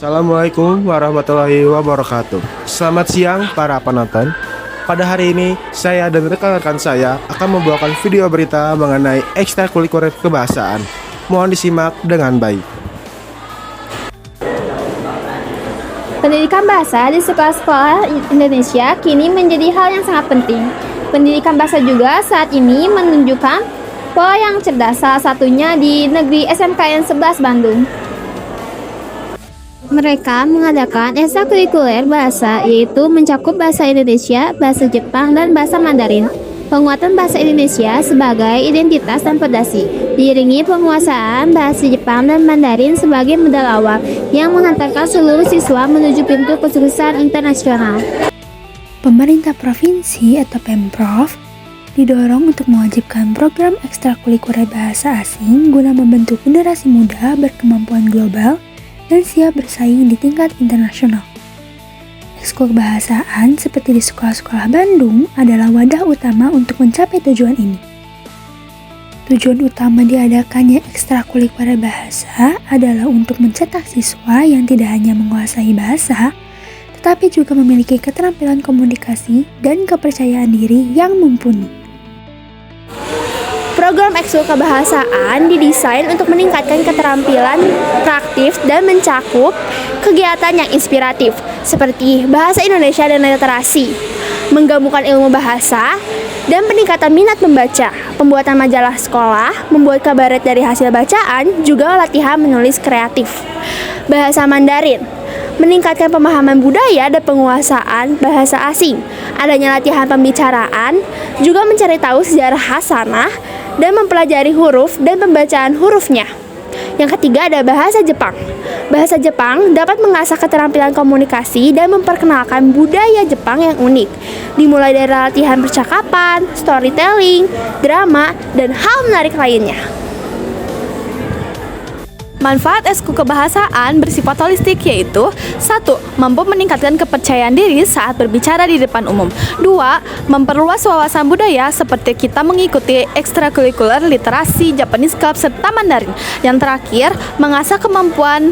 Assalamualaikum warahmatullahi wabarakatuh. Selamat siang para penonton. Pada hari ini, saya dan rekan-rekan saya akan membawakan video berita mengenai ekstrakurikuler kebahasaan. Mohon disimak dengan baik. Pendidikan bahasa di sekolah-sekolah Indonesia kini menjadi hal yang sangat penting. Pendidikan bahasa juga saat ini menunjukkan pola yang cerdas, salah satunya di Negeri SMKN 11 Bandung. Mereka mengadakan ekstrakurikuler bahasa, yaitu mencakup bahasa Indonesia, bahasa Jepang, dan bahasa Mandarin. Penguatan bahasa Indonesia sebagai identitas dan fondasi, diiringi penguasaan bahasa Jepang dan Mandarin sebagai modal awal yang menghantarkan seluruh siswa menuju pintu kesuksesan internasional. Pemerintah provinsi atau Pemprov didorong untuk mewajibkan program ekstrakurikuler bahasa asing guna membentuk generasi muda berkemampuan global dan siap bersaing di tingkat internasional. Ekskul kebahasaan seperti di sekolah-sekolah Bandung adalah wadah utama untuk mencapai tujuan ini. Tujuan utama diadakannya ekstrakurikuler bahasa adalah untuk mencetak siswa yang tidak hanya menguasai bahasa, tetapi juga memiliki keterampilan komunikasi dan kepercayaan diri yang mumpuni. Program ekskul kebahasaan didesain untuk meningkatkan keterampilan praktif dan mencakup kegiatan yang inspiratif seperti bahasa Indonesia dan literasi, menggabungkan ilmu bahasa, dan peningkatan minat membaca, pembuatan majalah sekolah, membuat kabaret dari hasil bacaan, juga latihan menulis kreatif. Bahasa Mandarin meningkatkan pemahaman budaya dan penguasaan bahasa asing. Adanya latihan pembicaraan, juga mencari tahu sejarah hasanah dan mempelajari huruf dan pembacaan hurufnya. Yang ketiga ada bahasa Jepang. Bahasa Jepang dapat mengasah keterampilan komunikasi dan memperkenalkan budaya Jepang yang unik, dimulai dari latihan percakapan, storytelling, drama, dan hal menarik lainnya. Manfaat ekskul kebahasaan bersifat holistik, yaitu 1. Mampu meningkatkan kepercayaan diri saat berbicara di depan umum. 2. Memperluas wawasan budaya seperti kita mengikuti ekstrakurikuler literasi, Japanese Club, serta Mandarin. Yang terakhir, mengasah kemampuan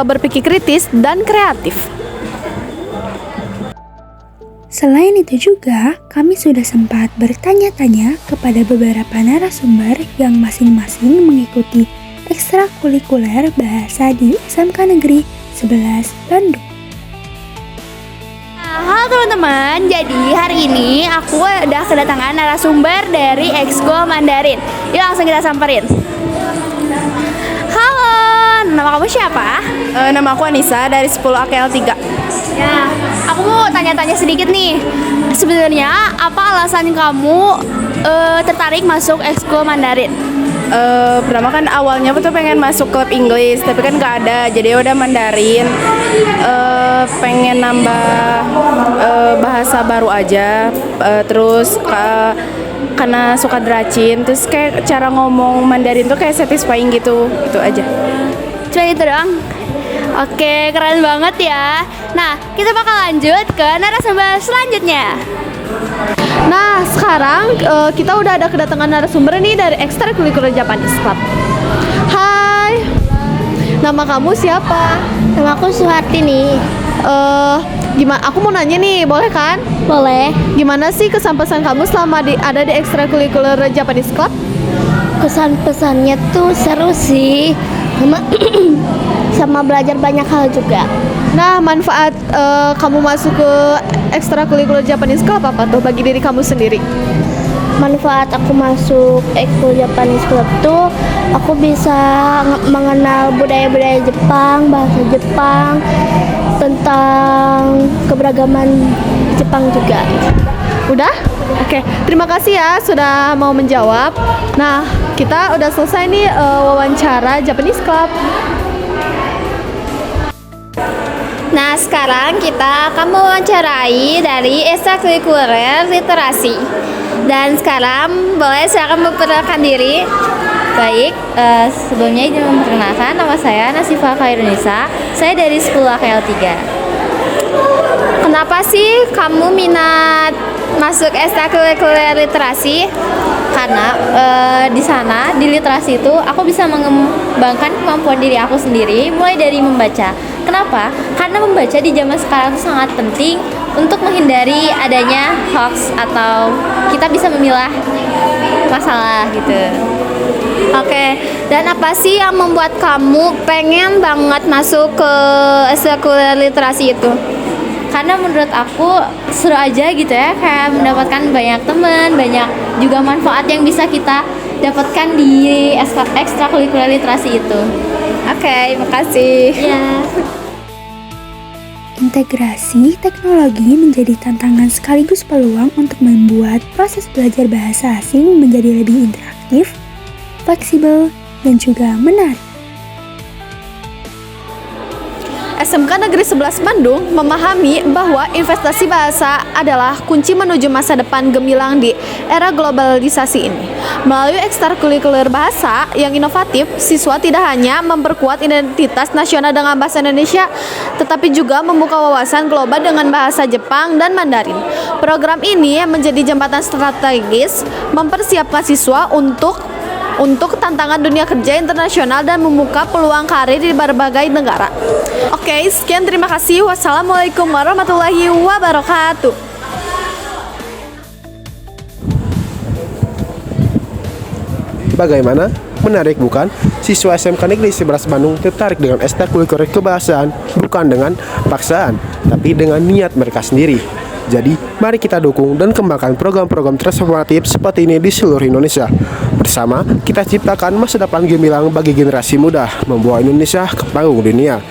berpikir kritis dan kreatif. Selain itu juga, kami sudah sempat bertanya-tanya kepada beberapa narasumber yang masing-masing mengikuti ekstrakurikuler bahasa di SMK Negeri 11 Bandung. Halo teman-teman, jadi hari ini aku udah kedatangan narasumber dari ekskul Mandarin. Yuk langsung kita samperin. Halo, nama kamu siapa? Nama aku Anissa dari 10 AKL 3. Ya, aku mau tanya-tanya sedikit nih. Sebenarnya apa alasan kamu tertarik masuk ekskul Mandarin? Pertama kan awalnya tuh pengen masuk klub Inggris, tapi kan nggak ada, jadi udah Mandarin. Pengen nambah bahasa baru aja, terus karena suka deracin, terus kayak cara ngomong Mandarin tuh kayak satisfying gitu, itu aja. Cuma itu doang? Oke, keren banget ya. Nah, kita bakal lanjut ke narasumber selanjutnya. Nah, sekarang kita udah ada kedatangan narasumber nih dari ekstrakurikuler Japanese Club. Hai, nama kamu siapa? Nama aku Suhartini. Gimana? Aku mau nanya nih, boleh kan? Boleh. Gimana sih kesan-pesan kamu selama ada di ekstrakurikuler Japanese Club? Kesan-pesannya tuh seru sih, sama belajar banyak hal juga. Nah, manfaat kamu masuk ke ekstrakurikuler Japanese Club apa tuh bagi diri kamu sendiri? Manfaat aku masuk ekskul Japanese Club tuh aku bisa mengenal budaya-budaya Jepang, bahasa Jepang, tentang keberagaman Jepang juga. Udah? Oke, terima kasih ya sudah mau menjawab. Nah, kita udah selesai nih wawancara Japanese Club. Nah, sekarang kita akan mewawancarai dari ekstrakurikuler literasi. Dan sekarang boleh silakan memperkenalkan diri. Baik, sebelumnya izin memperkenalkan, nama saya Nasifah Khairunisa. Saya dari 10 AKL 3. Kenapa sih kamu minat masuk ekstrakurikuler literasi? Karena di sana, di literasi itu, aku bisa mengembangkan kemampuan diri aku sendiri, mulai dari membaca. Kenapa? Karena membaca di zaman sekarang itu sangat penting untuk menghindari adanya hoax atau kita bisa memilah masalah gitu. Oke, dan apa sih yang membuat kamu pengen banget masuk ke ekstrakurikuler literasi itu? Karena menurut aku seru aja gitu ya, kayak mendapatkan banyak teman, banyak juga manfaat yang bisa kita dapatkan di ekstrakurikuler literasi itu. Oke, makasih. Ya. Integrasi teknologi menjadi tantangan sekaligus peluang untuk membuat proses belajar bahasa asing menjadi lebih interaktif, fleksibel, dan juga menarik. SMK Negeri 11 Bandung memahami bahwa investasi bahasa adalah kunci menuju masa depan gemilang di era globalisasi ini. Melalui ekstrakurikuler bahasa yang inovatif, siswa tidak hanya memperkuat identitas nasional dengan bahasa Indonesia, tetapi juga membuka wawasan global dengan bahasa Jepang dan Mandarin. Program ini menjadi jembatan strategis mempersiapkan siswa untuk tantangan dunia kerja internasional dan membuka peluang karir di berbagai negara. Oke, sekian, terima kasih. Wassalamualaikum warahmatullahi wabarakatuh. Bagaimana? Menarik bukan? Siswa SMK Negeri 11 Bandung tertarik dengan ekstrakurikuler kebahasaan bukan dengan paksaan, tapi dengan niat mereka sendiri. Jadi, mari kita dukung dan kembangkan program-program transformatif seperti ini di seluruh Indonesia. Bersama, kita ciptakan masa depan gemilang bagi generasi muda, membawa Indonesia ke panggung dunia.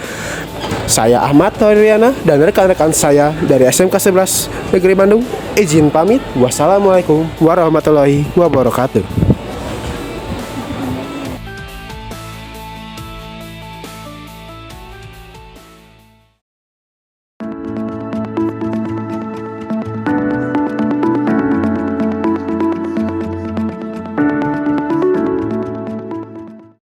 Saya Ahmad Tauriana dan rekan-rekan saya dari SMK 11 Negeri Bandung izin pamit. Wassalamualaikum warahmatullahi wabarakatuh.